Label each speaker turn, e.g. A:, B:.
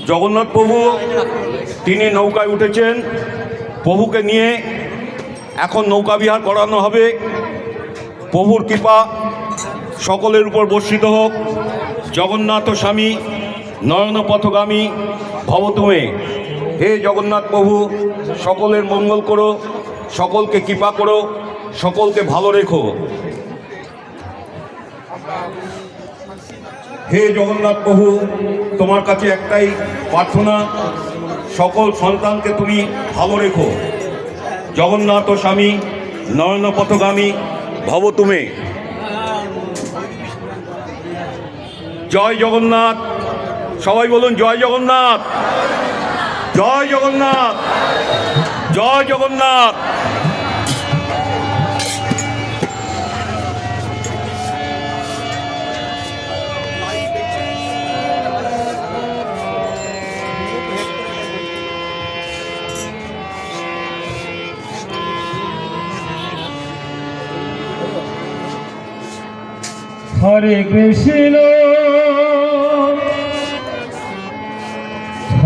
A: জগন্নাথ প্রভু তিনি নৌকায় উঠেছেন। প্রভুকে নিয়ে এখন নৌকা বিহার করানো হবে। প্রভুর কৃপা সকলের উপর বর্ষিত হোক। জগন্নাথ স্বামী নয়ন পথগামী ভব তুমি। হে জগন্নাথ প্রভু, সকলের মঙ্গল করো, সকলকে কৃপা করো, সকলকে ভালো রেখো। হে জগন্নাথ প্রভু, তোমার কাছে একটাই প্রার্থনা, সকল সন্তানকে তুমি ভালো রেখো। জগন্নাথ স্বামী নয়ন পথগামী ভব তুমি। জয় জগন্নাথ। সবাই বলুন জয় জগন্নাথ, জয় জগন্নাথ, জয় জগন্নাথ।
B: হরে কৃষ্ণ